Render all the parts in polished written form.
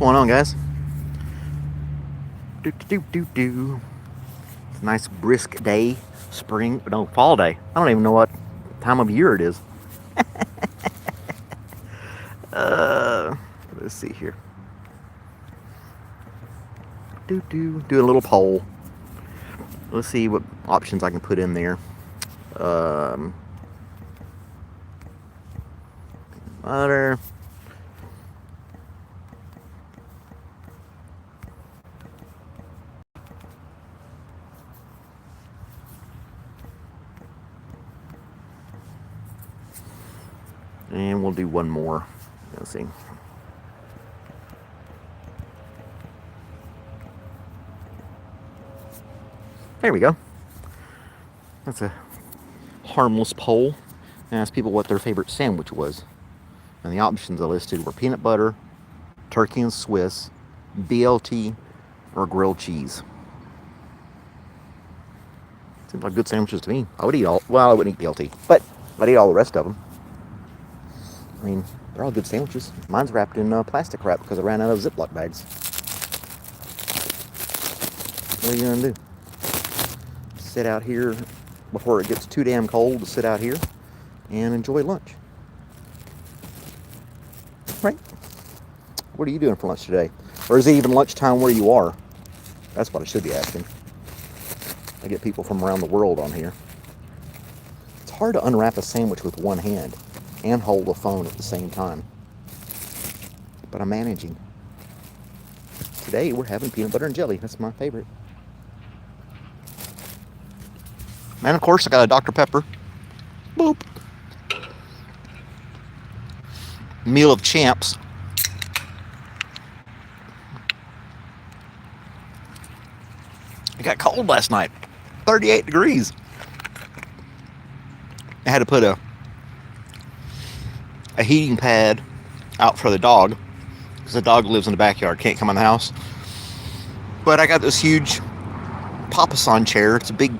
going on, guys? Do do do do. It's a nice brisk day, spring, no, fall day. I don't even know what time of year it is. Uh, let's see here. Do a little poll. Let's see what options I can put in there. Um, butter. And we'll do one more. Let's see. There we go. That's a harmless poll. I asked people what their favorite sandwich was. And the options I listed were peanut butter, turkey and Swiss, BLT, or grilled cheese. Seems like good sandwiches to me. I would eat all, well, I wouldn't eat BLT, but I'd eat all the rest of them. I mean, they're all good sandwiches. Mine's wrapped in plastic wrap because I ran out of Ziploc bags. What are you gonna do? Sit out here before it gets too damn cold to sit out here and enjoy lunch. Right? What are you doing for lunch today? Or is it even lunchtime where you are? That's what I should be asking. I get people from around the world on here. It's hard to unwrap a sandwich with one hand and hold a phone at the same time. But I'm managing. Today we're having peanut butter and jelly. That's my favorite. And of course I got a Dr. Pepper. Boop. Meal of champs. It got cold last night. 38 degrees. I had to put a heating pad out for the dog because the dog lives in the backyard, can't come in the house. But I got this huge papasan chair. It's a big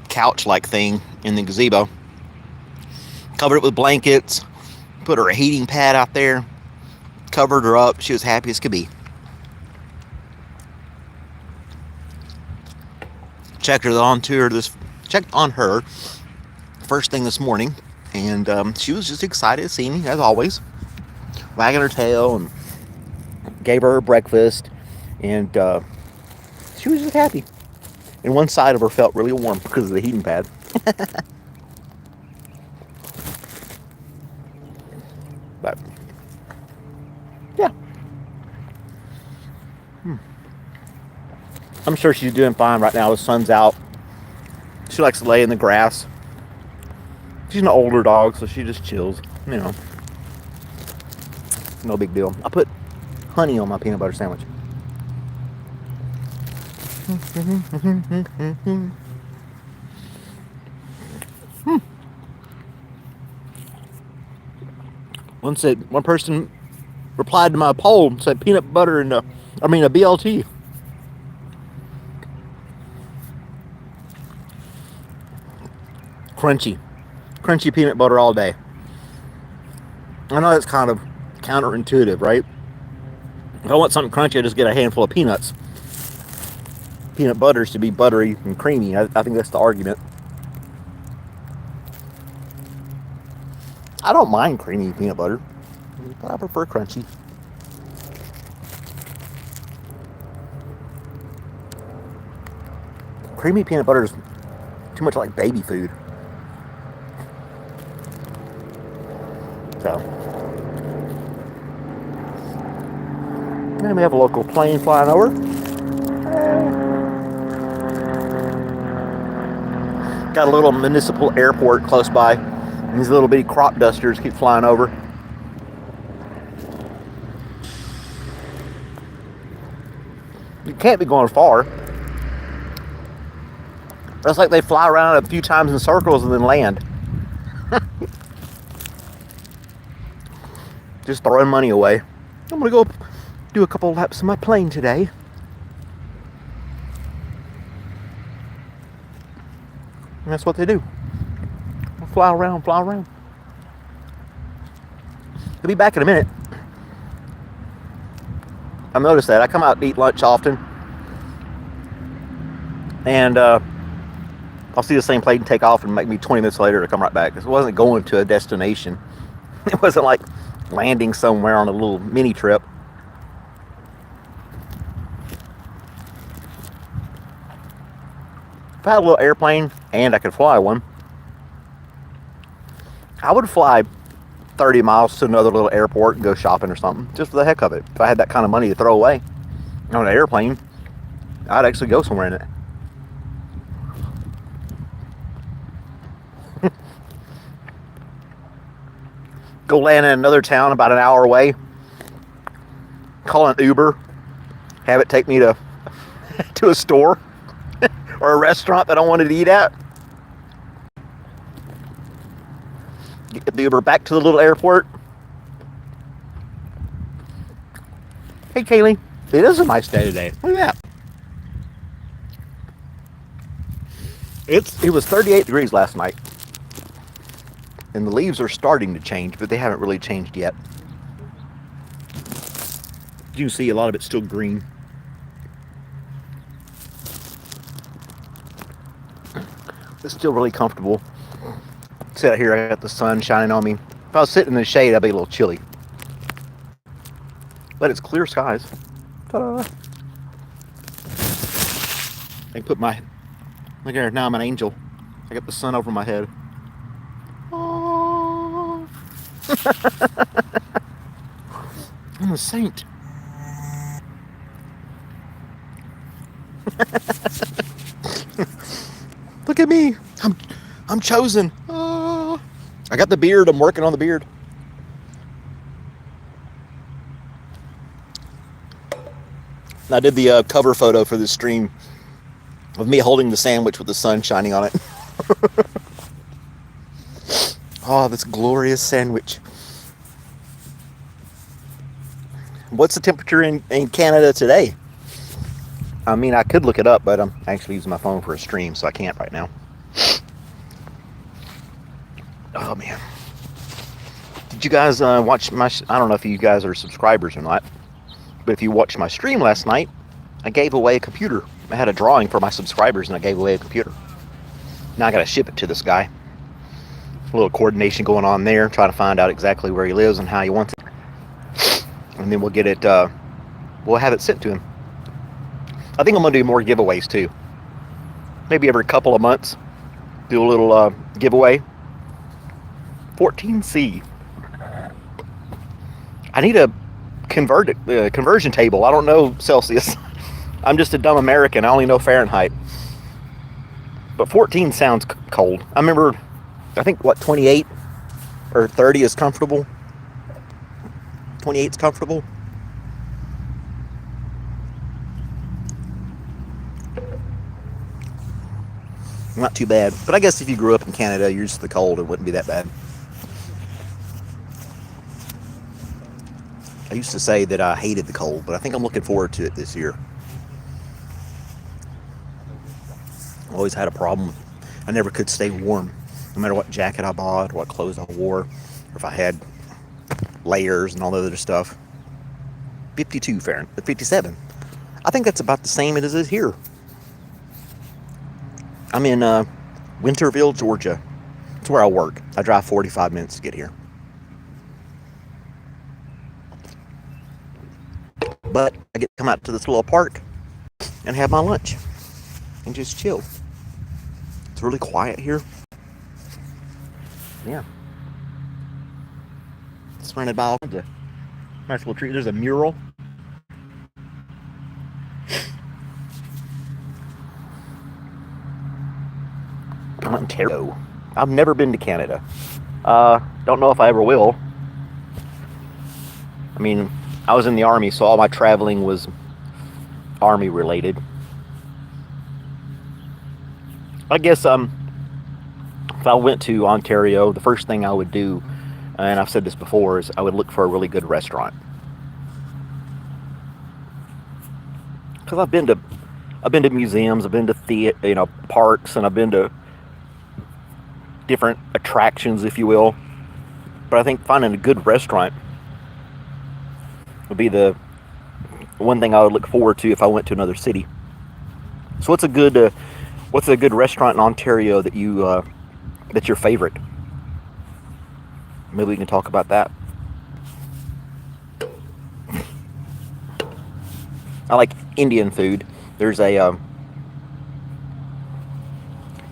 couch-like thing in the gazebo. Covered it with blankets. Put her a heating pad out there. Covered her up. She was happy as could be. Checked on her first thing this morning, and she was just excited to see me as always, wagging her tail, and gave her breakfast, and she was just happy. And one side of her felt really warm because of the heating pad. But yeah, I'm sure she's doing fine right now. The sun's out. She likes to lay in the grass. She's an older dog, so she just chills, you know. No big deal. I put honey on my peanut butter sandwich. One person replied to my poll and said peanut butter and a BLT. Crunchy peanut butter all day. I know that's kind of counterintuitive, right? If I want something crunchy, I just get a handful of peanuts. Peanut butter should be buttery and creamy. I think that's the argument. I don't mind creamy peanut butter, but I prefer crunchy. Creamy peanut butter is too much like baby food. So, and we have a local plane flying over. Got a little municipal airport close by, and these little bitty crop dusters keep flying over. You can't be going far. It's like they fly around a few times in circles and then land. Just throwing money away. I'm gonna go do a couple laps of my plane today. And that's what they do. Fly around. They'll be back in a minute. I've noticed that. I come out to eat lunch often, and I'll see the same plate and take off, and make me 20 minutes later to come right back. It wasn't going to a destination. It wasn't like landing somewhere on a little mini trip. If I had a little airplane and I could fly one, I would fly 30 miles to another little airport and go shopping or something, just for the heck of it. If I had that kind of money to throw away on an airplane, I'd actually go somewhere in it. Go land in another town about an hour away, call an Uber, have it take me to a store or a restaurant that I wanted to eat at. Get the Uber back to the little airport. Hey Kaylee, it is a nice day today. Look at that. It was 38 degrees last night. And the leaves are starting to change, but they haven't really changed yet. You can see a lot of it's still green. It's still really comfortable. Sit out here, I got the sun shining on me. If I was sitting in the shade, I'd be a little chilly. But it's clear skies. Ta-da! I can put my... Look here, now I'm an angel. I got the sun over my head. Oh. I'm a saint. Look at me. I'm chosen. Oh. I got the beard. I'm working on the beard. I did the cover photo for this stream of me holding the sandwich with the sun shining on it. Oh, this glorious sandwich. What's the temperature in Canada today? I mean, I could look it up, but I'm actually using my phone for a stream, so I can't right now. Oh, man. Did you guys watch my... I don't know if you guys are subscribers or not, but if you watched my stream last night, I gave away a computer. I had a drawing for my subscribers, and I gave away a computer. Now I got to ship it to this guy. A little coordination going on there, trying to find out exactly where he lives and how he wants it. And then we'll get it... we'll have it sent to him. I think I'm going to do more giveaways, too. Maybe every couple of months, do a little giveaway. 14C. I need a conversion table. I don't know Celsius. I'm just a dumb American. I only know Fahrenheit. But 14 sounds cold. I remember, I think, 28 or 30 is comfortable. 28 is comfortable. Not too bad. But I guess if you grew up in Canada, you're used to the cold, it wouldn't be that bad. I used to say that I hated the cold, but I think I'm looking forward to it this year. I always had a problem. I never could stay warm, no matter what jacket I bought, or what clothes I wore, or if I had layers and all the other stuff. 52 Fahrenheit, 57. I think that's about the same as it is here. I'm in Winterville, Georgia. That's where I work. I drive 45 minutes to get here. But I get to come out to this little park and have my lunch and just chill. It's really quiet here. Yeah. Surrounded by all kinds of nice little trees. There's a mural. Ontario. I've never been to Canada. Don't know if I ever will. I mean, I was in the Army, so all my traveling was Army related. I guess if I went to Ontario, the first thing I would do, and I've said this before, is I would look for a really good restaurant. Because I've been to museums, I've been to parks, and I've been to different attractions, if you will. But I think finding a good restaurant would be the one thing I would look forward to if I went to another city. So what's a good restaurant in Ontario that's your favorite? Maybe we can talk about that. I like Indian food. There's a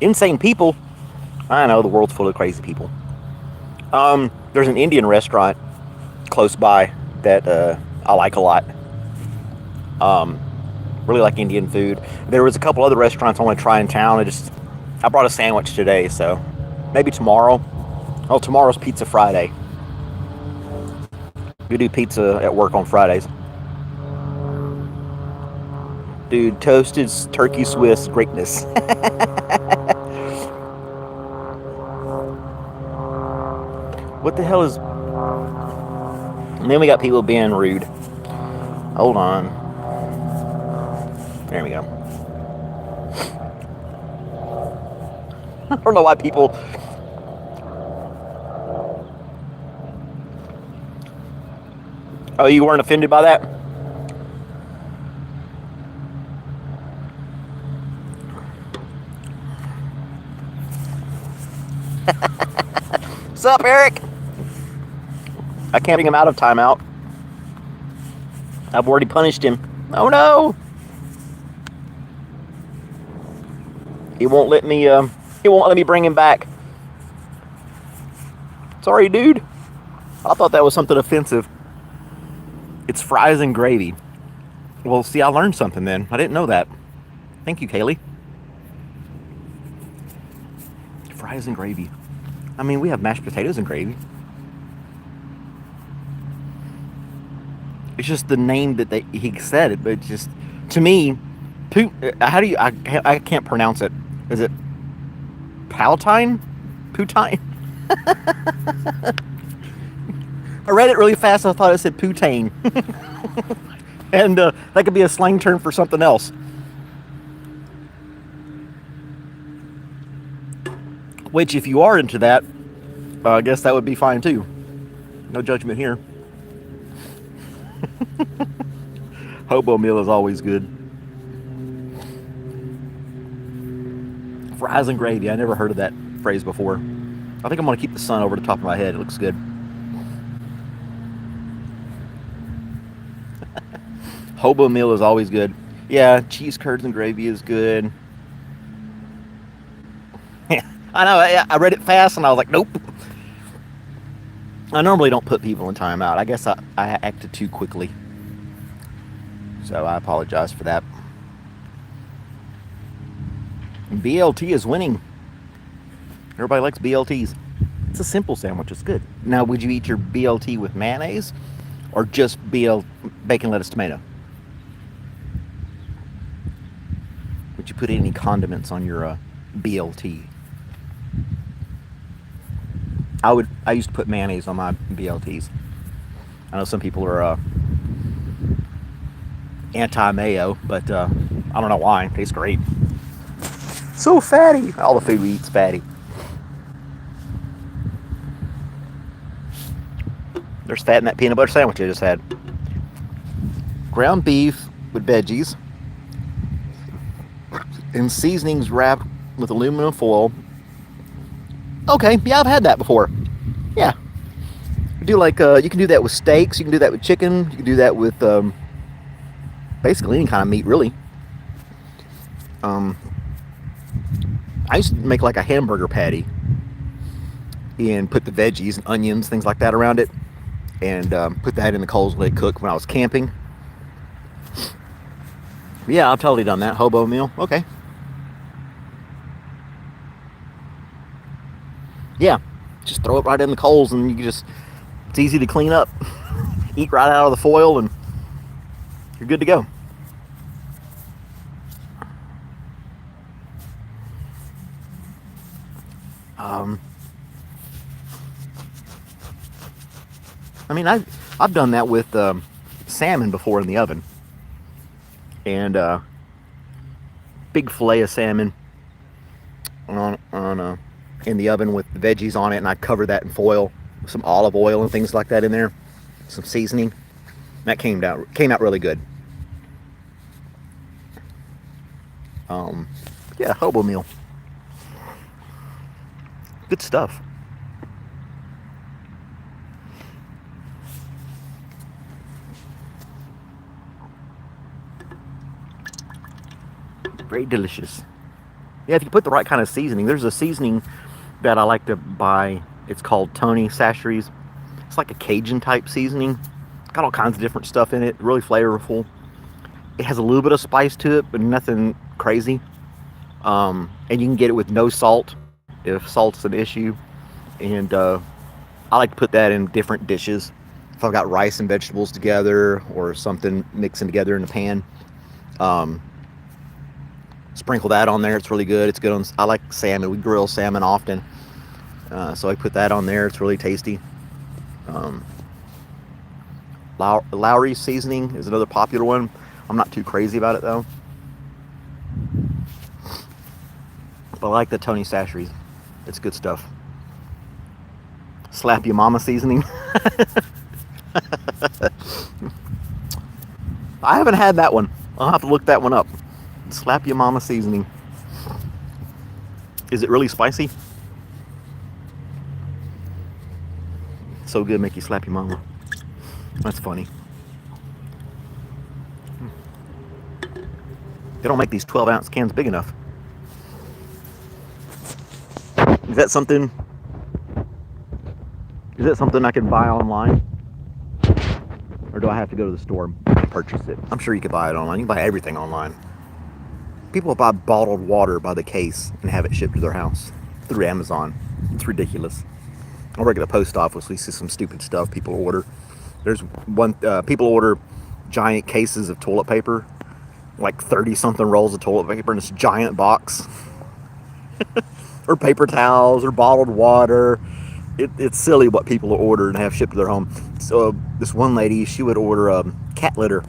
insane people. I know the world's full of crazy people. There's an Indian restaurant close by that I like a lot. Really like Indian food. There was a couple other restaurants I want to try in town. I brought a sandwich today, so maybe tomorrow. Oh, tomorrow's Pizza Friday. We do pizza at work on Fridays. Dude, toasted turkey Swiss greatness. What the hell is... And then we got people being rude. Hold on. There we go. I don't know why people... Oh, you weren't offended by that? What's up, Eric? I can't bring him out of timeout. I've already punished him. Oh no! He won't let me. He won't let me bring him back. Sorry, dude. I thought that was something offensive. It's fries and gravy. Well, see, I learned something then. I didn't know that. Thank you, Kaylee. Fries and gravy. I mean, we have mashed potatoes and gravy. It's just the name that he said it, but it's just, to me, how do you, I can't pronounce it. Is it Palatine? Poutine? I read it really fast. I thought it said poutine. And that could be a slang term for something else. Which, if you are into that, I guess that would be fine too. No judgment here. Hobo meal is always good. Fries and gravy. I never heard of that phrase before. I think I'm going to keep the sun over the top of my head. It looks good. Hobo meal is always good. Yeah, cheese curds and gravy is good. I know, I read it fast and I was like, nope. I normally don't put people in timeout. I guess I acted too quickly. So I apologize for that. BLT is winning. Everybody likes BLTs. It's a simple sandwich. It's good. Now, would you eat your BLT with mayonnaise or just bacon, lettuce, tomato? Would you put any condiments on your BLT? I used to put mayonnaise on my BLTs. I know some people are anti-mayo, but I don't know why. It tastes great. So fatty. All the food we eat's fatty. There's fat in that peanut butter sandwich I just had. Ground beef with veggies and seasonings wrapped with aluminum foil. Okay, yeah, I've had that before. Yeah. Do like you can do that with steaks, you can do that with chicken, you can do that with basically any kind of meat, really. I used to make like a hamburger patty and put the veggies and onions, things like that around it, and put that in the coals when they cook when I was camping. Yeah, I've totally done that. Hobo meal. Okay. Yeah, just throw it right in the coals and you just, it's easy to clean up. Eat right out of the foil and you're good to go. I mean, I've done that with salmon before in the oven. And big fillet of salmon in the oven with the veggies on it, and I cover that in foil with some olive oil and things like that in there, some seasoning. That came out really good. Um, yeah, hobo meal. Good stuff. Very delicious. Yeah, if you put the right kind of seasoning, there's a seasoning that I like to buy. It's called Tony Chachere's. It's like a Cajun type seasoning. It's got all kinds of different stuff in it. Really flavorful. It has a little bit of spice to it, but nothing crazy. And you can get it with no salt if salt's an issue. And I like to put that in different dishes. If I've got rice and vegetables together or something mixing together in a pan, um, sprinkle that on there. It's really good. It's good on. I like salmon. We grill salmon often, so I put that on there. It's really tasty. Um, Lowry's seasoning is another popular one. I'm not too crazy about it though, but I like the Tony Chachere's. It's good stuff. Slap Your Mama seasoning. I haven't had that one. I'll have to look that one up. Slap Your Mama seasoning. Is it really spicy? So good, make you slap your mama. That's funny. They don't make these 12-ounce cans big enough. Is that something? Is that something I can buy online? Or do I have to go to the store and purchase it? I'm sure you could buy it online. You can buy everything online. People buy bottled water by the case and have it shipped to their house through Amazon. It's ridiculous. I work at a post office. We see some stupid stuff people order. There's one, people order giant cases of toilet paper, like 30 something rolls of toilet paper in this giant box. Or paper towels or bottled water. It's silly what people order and have shipped to their home. So this one lady, she would order cat litter.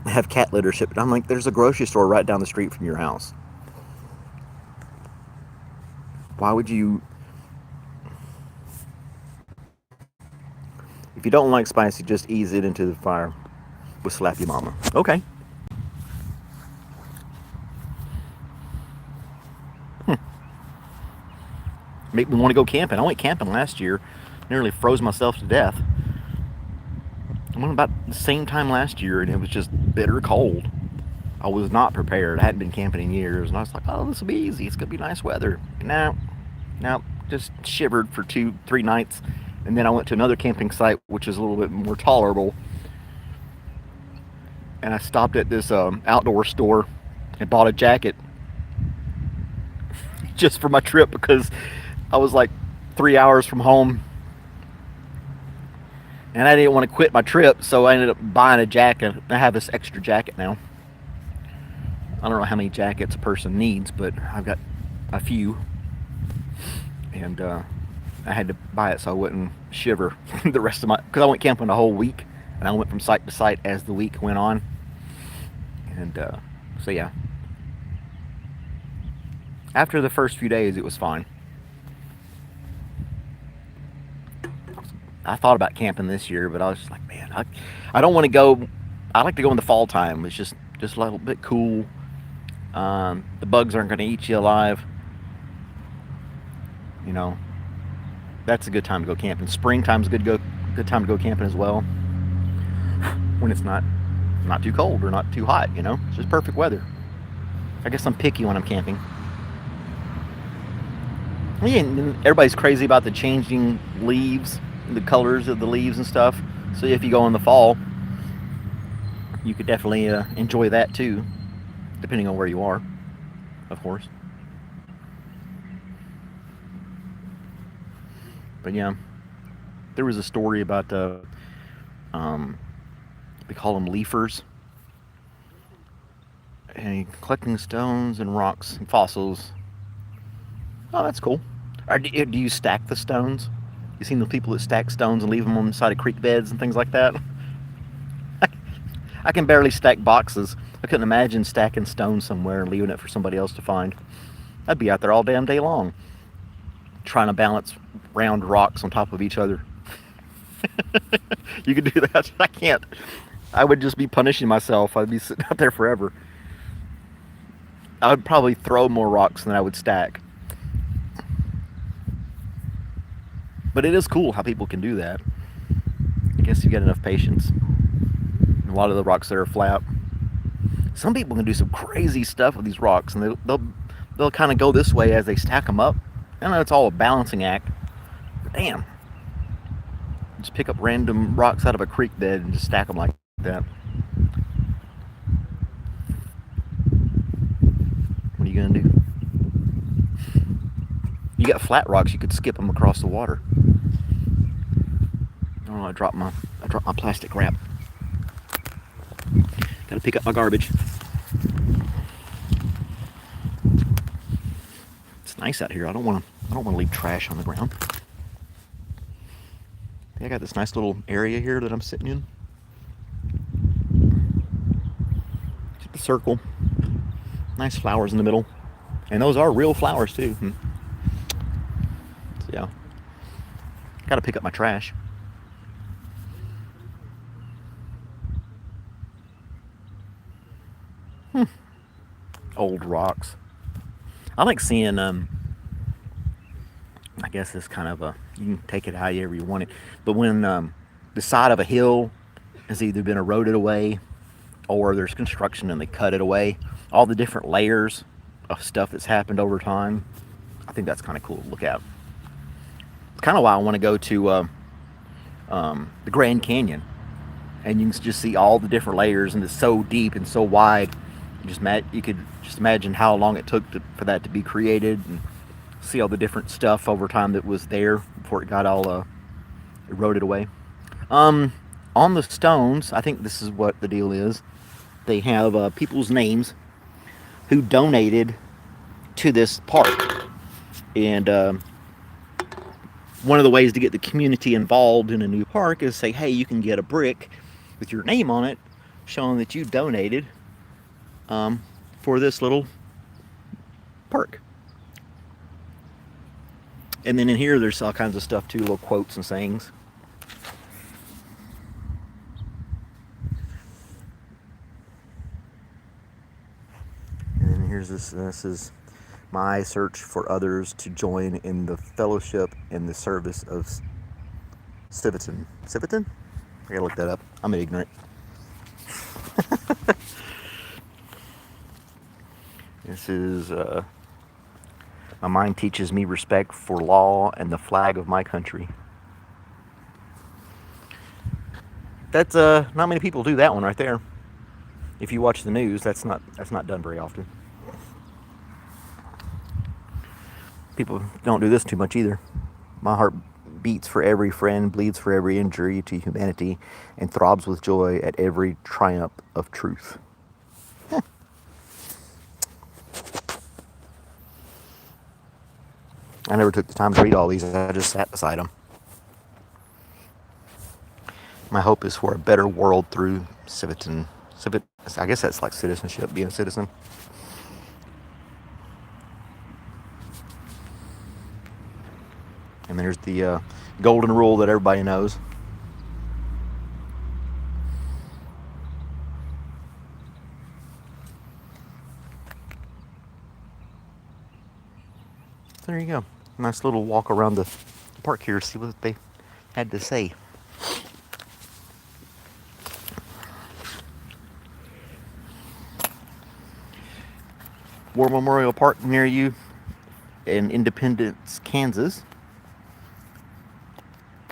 Have cat litter shipped. I'm like, there's a grocery store right down the street from your house. Why would you? If you don't like spicy, just ease it into the fire with Slap Your Mama. Okay. Make me want to go camping. I went camping last year. Nearly froze myself to death. I went about the same time last year, and it was just bitter cold. I was not prepared. I hadn't been camping in years, and I was like, oh, this will be easy. It's going to be nice weather. No, just shivered for 2-3 nights. And then I went to another camping site, which is a little bit more tolerable. And I stopped at this outdoor store and bought a jacket just for my trip because I was like 3 hours from home. And I didn't want to quit my trip, so I ended up buying a jacket. I have this extra jacket now. I don't know how many jackets a person needs, but I've got a few. And I had to buy it so I wouldn't shiver the rest of my... Because I went camping a whole week, and I went from site to site as the week went on. And so, yeah. After the first few days, it was fine. I thought about camping this year, but I was just like, man, I don't want to go. I like to go in the fall time. It's just a little bit cool. The bugs aren't going to eat you alive. You know, that's a good time to go camping. Springtime's a good time to go camping as well. When it's not too cold or not too hot, you know. It's just perfect weather. I guess I'm picky when I'm camping. Yeah, everybody's crazy about the changing leaves, the colors of the leaves and stuff. So if you go in the fall, you could definitely enjoy that too, depending on where you are, of course. But yeah, there was a story about they call them leafers, and collecting stones and rocks and fossils. Oh, that's cool. Do you stack the stones? You seen the people that stack stones and leave them on the side of creek beds and things like that? I can barely stack boxes. I couldn't imagine stacking stones somewhere and leaving it for somebody else to find. I'd be out there all damn day long, trying to balance round rocks on top of each other. You could do that. I can't. I would just be punishing myself. I'd be sitting out there forever. I would probably throw more rocks than I would stack. But it is cool how people can do that. I guess you get enough patience. A lot of the rocks that are flat. Some people can do some crazy stuff with these rocks, and they'll kind of go this way as they stack them up. I know it's all a balancing act. But damn, just pick up random rocks out of a creek bed and just stack them like that. What are you gonna do? You got flat rocks, you could skip them across the water. Oh, I dropped my plastic wrap. Gotta pick up my garbage. It's nice out here. I don't want to leave trash on the ground. I got this nice little area here that I'm sitting in. Just a circle. Nice flowers in the middle. And those are real flowers too. So yeah. Gotta pick up my trash. Old rocks. I like seeing I guess it's kind of you can take it however you want it. But when the side of a hill has either been eroded away or there's construction and they cut it away, all the different layers of stuff that's happened over time, I think that's kind of cool to look at. It's kind of why I want to go to the Grand Canyon, and you can just see all the different layers, and it's so deep and so wide. You could just imagine how long it took for that to be created, and see all the different stuff over time that was there before it got all eroded away. On the stones, I think this is what the deal is. They have people's names who donated to this park, and one of the ways to get the community involved in a new park is say, hey, you can get a brick with your name on it showing that you donated for this little park. And then in here there's all kinds of stuff too, little quotes and sayings. And then here's this is my search for others to join in the fellowship and the service of Civitan. Civitan? I gotta look that up. I'm ignorant. This is my mind teaches me respect for law and the flag of my country. That's not many people do that one right there. If you watch the news, that's not done very often. People don't do this too much either. My heart beats for every friend, bleeds for every injury to humanity, and throbs with joy at every triumph of truth. I never took the time to read all these. I just sat beside them. My hope is for a better world through Civitan. I guess that's like citizenship, being a citizen. And there's the golden rule that everybody knows. There you go. Nice little walk around the park here, see what they had to say. War Memorial Park near you in Independence, Kansas.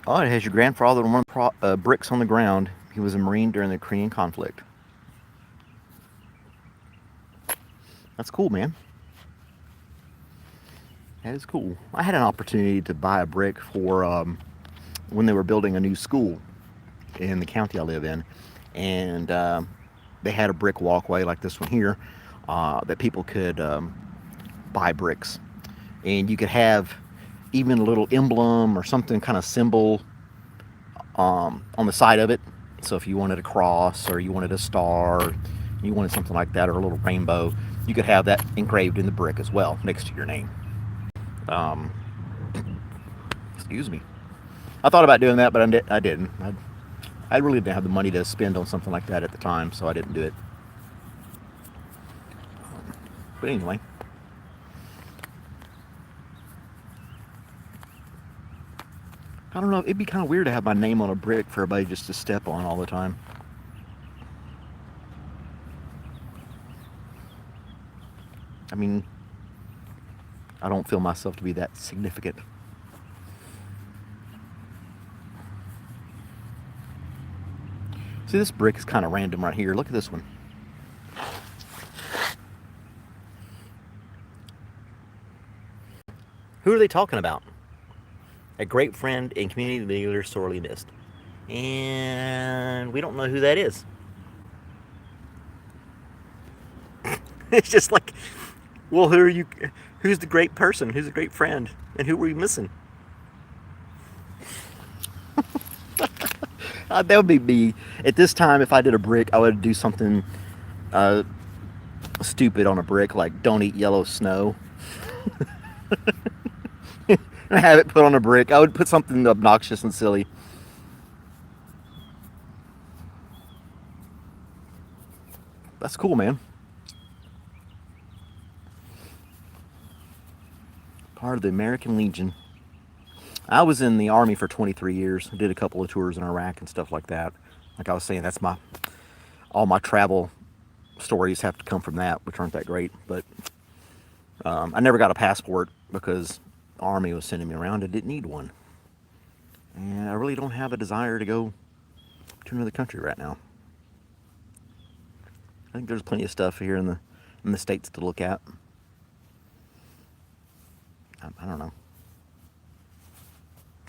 Oh, it has your grandfather on one bricks on the ground. He was a Marine during the Korean conflict. That's cool, man. That is cool. I had an opportunity to buy a brick for when they were building a new school in the county I live in. And they had a brick walkway like this one here that people could buy bricks. And you could have even a little emblem or something kind of symbol on the side of it. So if you wanted a cross or you wanted a star, or you wanted something like that, or a little rainbow, you could have that engraved in the brick as well next to your name. Excuse me. I thought about doing that, but I didn't. I really didn't have the money to spend on something like that at the time, so I didn't do it. But anyway. I don't know. It'd be kind of weird to have my name on a brick for everybody just to step on all the time. I mean, I don't feel myself to be that significant. See, this brick is kind of random right here. Look at this one. Who are they talking about? A great friend and community leader sorely missed. And we don't know who that is. It's just like, well, who are you? Who's the great person? Who's the great friend? And who were you missing? That would be me. At this time, if I did a brick, I would do something stupid on a brick, like don't eat yellow snow. And have it put on a brick. I would put something obnoxious and silly. That's cool, man. Part of the American Legion. I was in the Army for 23 years. I did a couple of tours in Iraq and stuff like that. Like I was saying, that's all my travel stories have to come from that, which aren't that great. But I never got a passport because the Army was sending me around. I didn't need one. And I really don't have a desire to go to another country right now. I think there's plenty of stuff here in the States to look at. I don't know.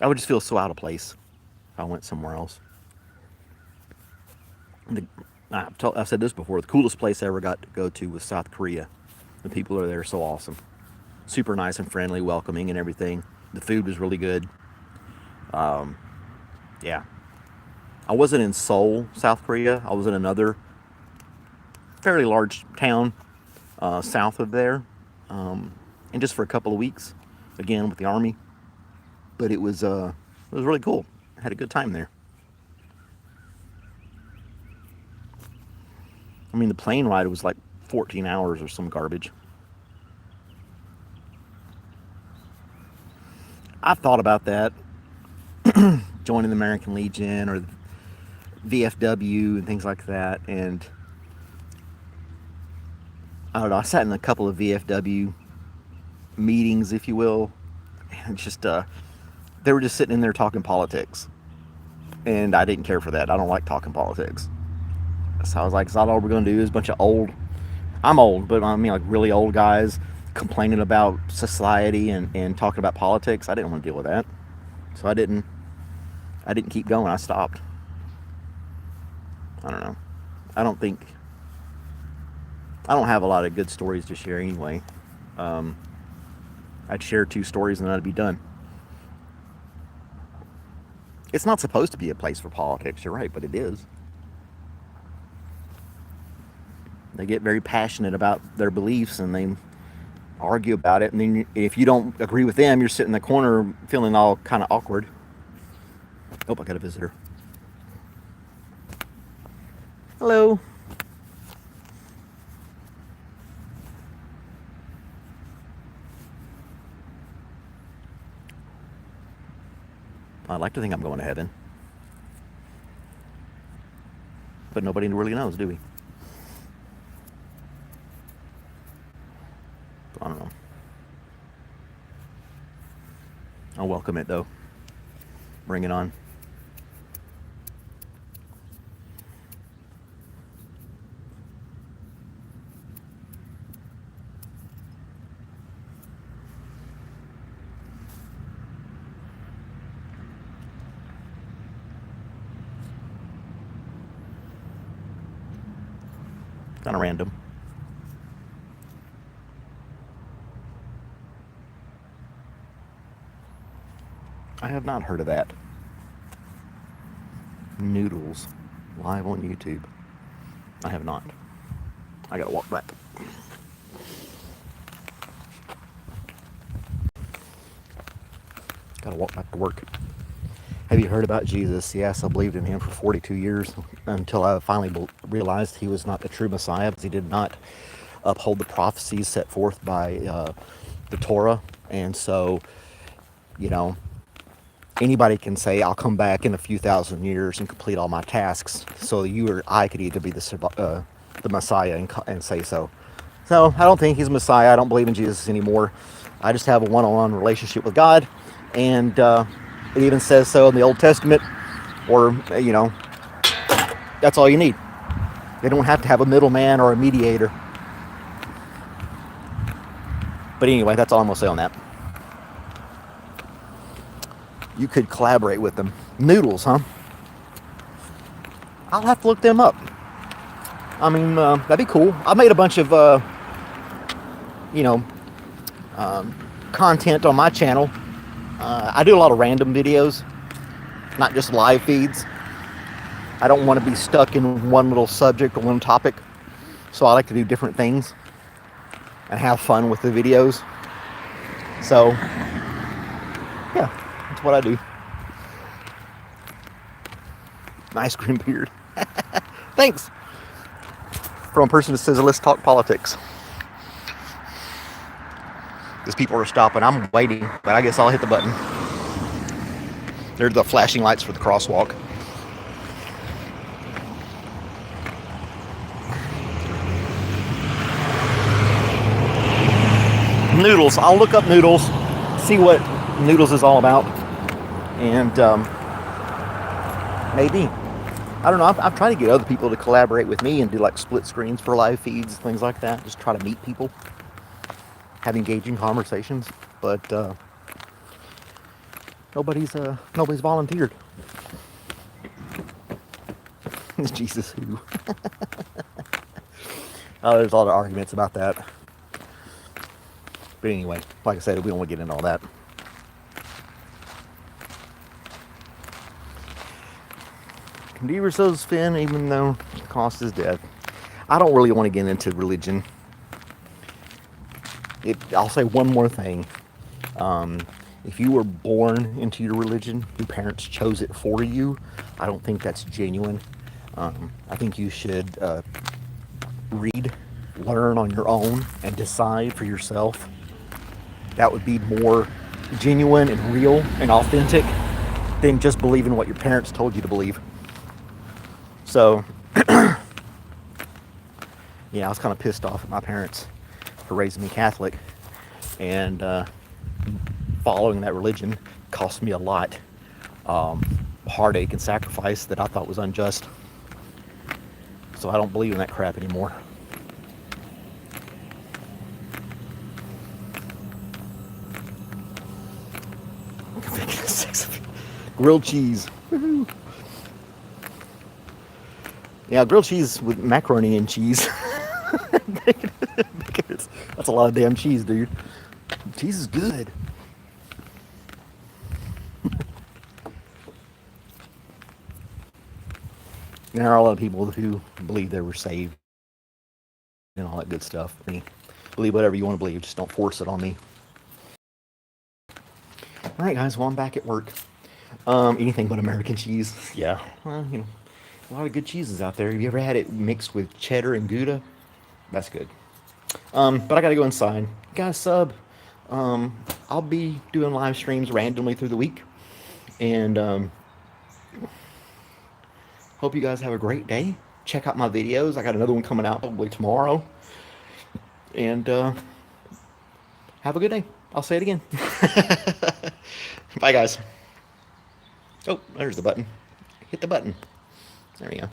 I would just feel so out of place if I went somewhere else. I've said this before. The coolest place I ever got to go to was South Korea. The people are there so awesome. Super nice and friendly, welcoming and everything. The food was really good. Yeah. I wasn't in Seoul, South Korea. I was in another fairly large town south of there. And just for a couple of weeks, again with the Army. But it was really cool. I had a good time there. I mean, the plane ride was like 14 hours or some garbage. I've thought about that, joining the American Legion or the VFW and things like that. And I don't know, I sat in a couple of VFW meetings, if you will, and just they were just sitting in there talking politics, and I didn't care for that. I don't like talking politics. So I was like, is that all we're going to do is a bunch of I'm old, but I mean like really old guys complaining about society and talking about politics? I didn't want to deal with that. So I didn't keep going. I stopped. I don't know. I don't have a lot of good stories to share anyway. I'd share 2 stories and then I'd be done. It's not supposed to be a place for politics, you're right, but it is. They get very passionate about their beliefs and they argue about it. And then if you don't agree with them, you're sitting in the corner feeling all kind of awkward. Oh, I got a visitor. Hello. I'd like to think I'm going to heaven. But nobody really knows, do we? I don't know. I'll welcome it though. Bring it on. Kind of random. I have not heard of that. Noodles live on YouTube. I have not. I gotta walk back. Gotta walk back to work. Have you heard about Jesus? Yes, I believed in him for 42 years until I finally realized he was not the true Messiah because he did not uphold the prophecies set forth by the Torah. And so, you know, anybody can say, I'll come back in a few thousand years and complete all my tasks. So you or I could either be the Messiah and say so. So I don't think he's a Messiah. I don't believe in Jesus anymore. I just have a one-on-one relationship with God. And it even says so in the Old Testament. Or, you know, that's all you need. They don't have to have a middleman or a mediator. But anyway, that's all I'm going to say on that. You could collaborate with them. Noodles, huh? I'll have to look them up. I mean, that'd be cool. I made a bunch of, you know, content on my channel. I do a lot of random videos, not just live feeds. I don't want to be stuck in one little subject or one topic. So I like to do different things and have fun with the videos. So, yeah, that's what I do. Nice green beard. Thanks. From a person that says, let's talk politics. Because people are stopping. I'm waiting, but I guess I'll hit the button. There's the flashing lights for the crosswalk. Noodles. I'll look up Noodles, see what Noodles is all about, and maybe. I don't know. I've tried to get other people to collaborate with me and do like split screens for live feeds, things like that. Just try to meet people, have engaging conversations, but nobody's volunteered. Jesus who? Oh, there's a lot of arguments about that. But anyway, like I said, we don't want to get into all that. Deaver sows Finn, even though the cost is death. I don't really want to get into religion. I'll say one more thing. If you were born into your religion, your parents chose it for you, I don't think that's genuine. I think you should read, learn on your own, and decide for yourself. That would be more genuine and real and authentic than just believing what your parents told you to believe. So, yeah, I was kind of pissed off at my parents for raising me Catholic, and following that religion cost me a lot heartache and sacrifice that I thought was unjust. So I don't believe in that crap anymore. Grilled cheese. Woo-hoo. Yeah, grilled cheese with macaroni and cheese. That's a lot of damn cheese, dude. Cheese is good. There are a lot of people who believe they were saved and all that good stuff. I mean, believe whatever you want to believe, just don't force it on me. All right, guys, well, I'm back at work. Anything but American cheese. Yeah, well, you know, a lot of good cheeses out there. Have you ever had it mixed with cheddar and Gouda? That's good. But I gotta go inside. Guys, sub. I'll be doing live streams randomly through the week. And hope you guys have a great day. Check out my videos. I got another one coming out probably tomorrow. And have a good day. I'll say it again. Bye, guys. Oh, there's the button. Hit the button. There we go.